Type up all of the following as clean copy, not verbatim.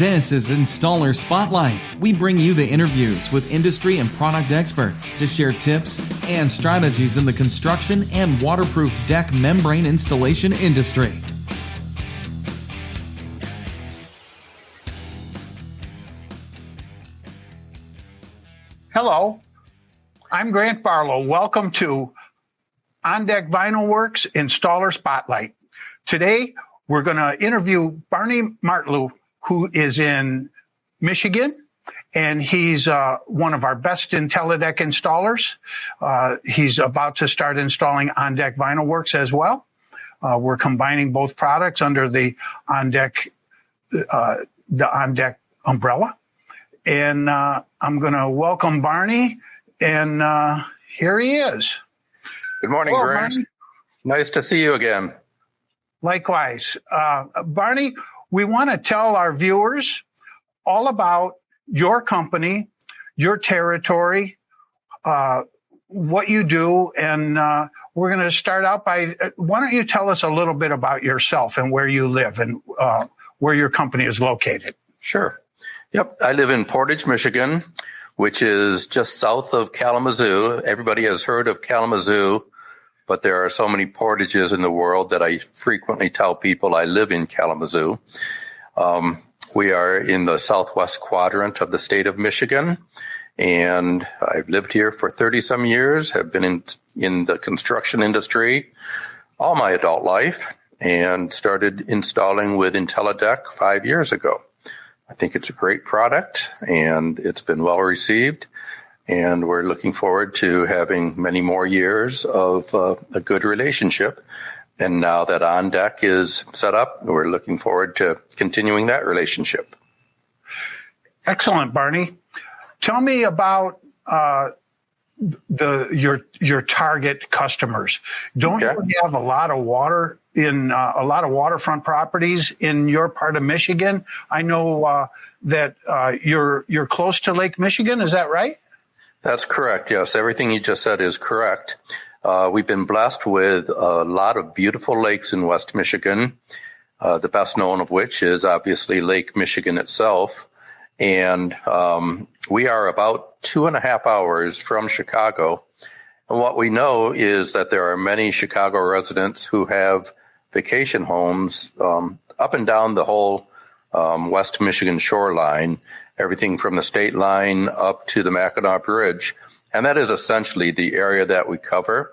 This is Installer Spotlight. We bring you the interviews with industry and product experts to share tips and strategies in the construction and waterproof deck membrane installation industry. Hello, I'm Grant Barlow. Welcome to OnDek Vinyl Worx Installer Spotlight. Today, we're going to interview Barney Martlew, who is in Michigan, and he's one of our best IntelliDeck installers. He's about to start installing OnDek Vinyl Worx as well. We're combining both products under the OnDek umbrella. And I'm going to welcome Barney, and here he is. Good morning, Hello, Grant. Barney. Nice to see you again. Likewise. Barney, we want to tell our viewers all about your company, your territory, what you do, and we're going to start out by, why don't you tell us a little bit about yourself and where you live and where your company is located? Sure. Yep. I live in Portage, Michigan, which is just south of Kalamazoo. Everybody has heard of Kalamazoo, but there are so many Portages in the world that I frequently tell people I live in Kalamazoo. We are in the southwest quadrant of the state of Michigan, and I've lived here for 30-some years, have been in the construction industry all my adult life, and started installing with IntelliDeck 5 years ago. I think it's a great product, and it's been well received, and we're looking forward to having many more years of a good relationship. And now that OnDek is set up, we're looking forward to continuing that relationship. Excellent, Barney. Tell me about your target customers. Don't you have a lot of water in a lot of waterfront properties in your part of Michigan? I know that you're close to Lake Michigan. Is that right? That's correct. Yes, everything you just said is correct. We've been blessed with a lot of beautiful lakes in West Michigan, the best known of which is obviously Lake Michigan itself. And we are about 2.5 hours from Chicago. And what we know is that there are many Chicago residents who have vacation homes up and down the whole West Michigan shoreline, everything from the state line up to the Mackinac Bridge. And that is essentially the area that we cover.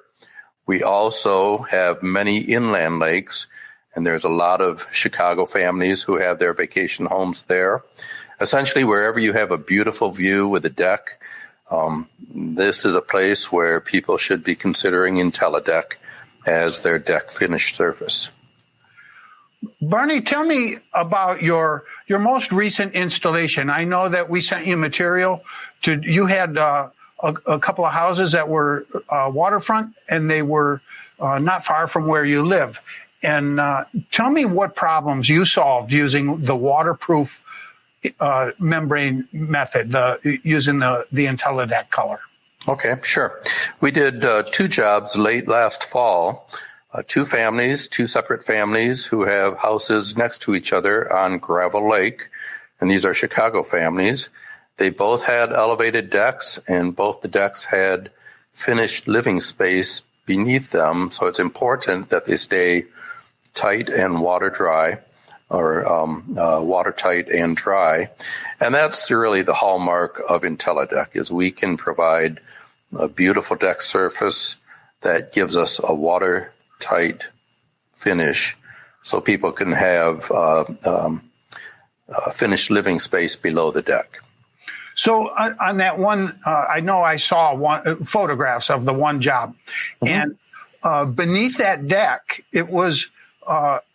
We also have many inland lakes, and there's a lot of Chicago families who have their vacation homes there. Essentially, wherever you have a beautiful view with a deck, this is a place where people should be considering IntelliDeck as their deck finish surface. Barney, tell me about your most recent installation. I know that we sent you material. You had a couple of houses that were waterfront, and they were not far from where you live. And tell me what problems you solved using the waterproof membrane method, using the IntelliDeck color. Okay, sure. We did 2 jobs late last fall. 2 separate families who have houses next to each other on Gravel Lake, and these are Chicago families. They both had elevated decks, and both the decks had finished living space beneath them, so it's important that they stay tight and water dry, or watertight and dry. And that's really the hallmark of IntelliDeck, is we can provide a beautiful deck surface that gives us a watertight finish so people can have finished living space below the deck. So on that one, I know I saw photographs of the one job, and beneath that deck, it was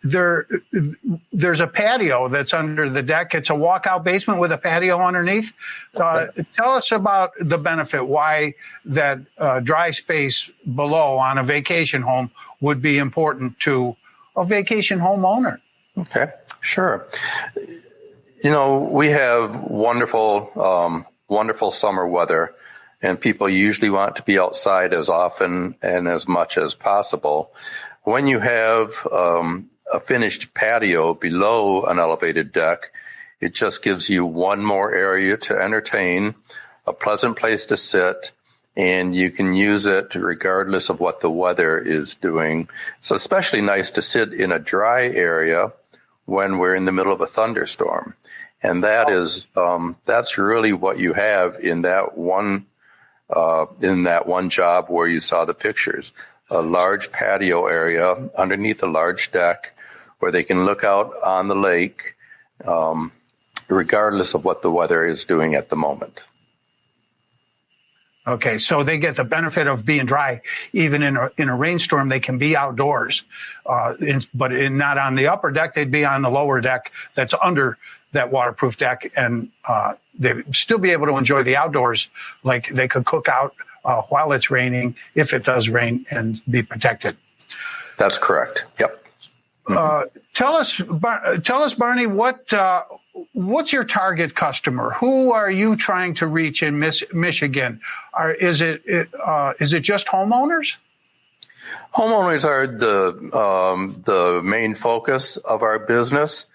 there's a patio that's under the deck. It's a walkout basement with a patio underneath. Tell us about the benefit, why that dry space below on a vacation home would be important to a vacation home owner. Okay, sure. You know, we have wonderful summer weather, and people usually want to be outside as often and as much as possible. When you have a finished patio below an elevated deck, It just gives you one more area to entertain, a pleasant place to sit, and you can use it regardless of what the weather is doing. It's especially nice to sit in a dry area when we're in the middle of a thunderstorm. And that is, that's really what you have in that one job where you saw the pictures. A large patio area underneath a large deck where they can look out on the lake, regardless of what the weather is doing at the moment. Okay, so they get the benefit of being dry. Even in a rainstorm, they can be outdoors, but not on the upper deck. They'd be on the lower deck that's under that waterproof deck, and they'd still be able to enjoy the outdoors. Like they could cook out while it's raining, if it does rain, and be protected. That's correct. Yep. Mm-hmm. Tell us, Barney, what's your target customer? Who are you trying to reach in Michigan? Is it just homeowners? Homeowners are the main focus of our business,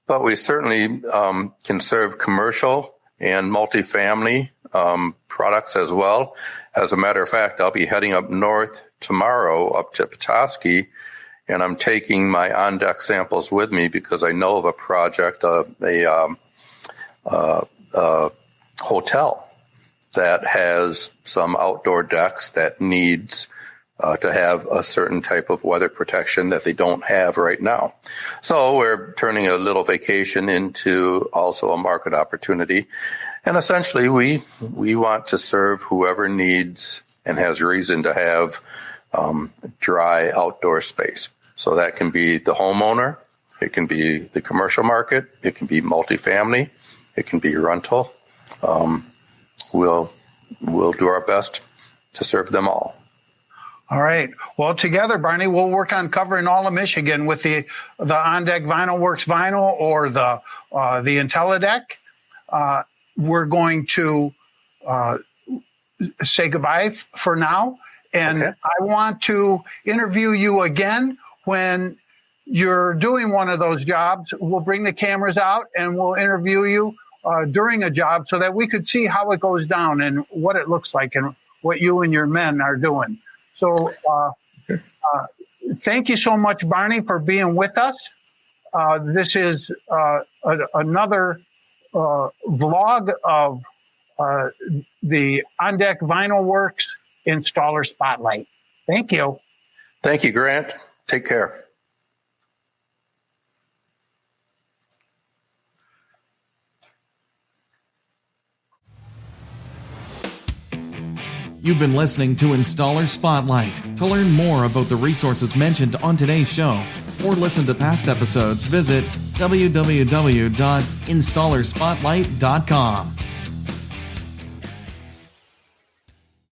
but we certainly can serve commercial and multifamily products as well. As a matter of fact, I'll be heading up north tomorrow up to Petoskey, and I'm taking my OnDek samples with me because I know of a project, a hotel that has some outdoor decks that needs to have a certain type of weather protection that they don't have right now. So we're turning a little vacation into also a market opportunity. And essentially, we want to serve whoever needs and has reason to have dry outdoor space. So that can be the homeowner, it can be the commercial market, it can be multifamily, it can be rental. We'll do our best to serve them all. All right. Well, together, Barney, we'll work on covering all of Michigan with the OnDek Vinyl Worx vinyl or the IntelliDeck. We're going to say goodbye for now. And okay. I want to interview you again when you're doing one of those jobs. We'll bring the cameras out and we'll interview you during a job so that we could see how it goes down and what it looks like and what you and your men are doing. So thank you so much, Barney, for being with us. This is another vlog of the OnDek Vinyl Worx Installer Spotlight. Thank you. Thank you, Grant. Take care. You've been listening to Installer Spotlight. To learn more about the resources mentioned on today's show or listen to past episodes, visit www.installerspotlight.com.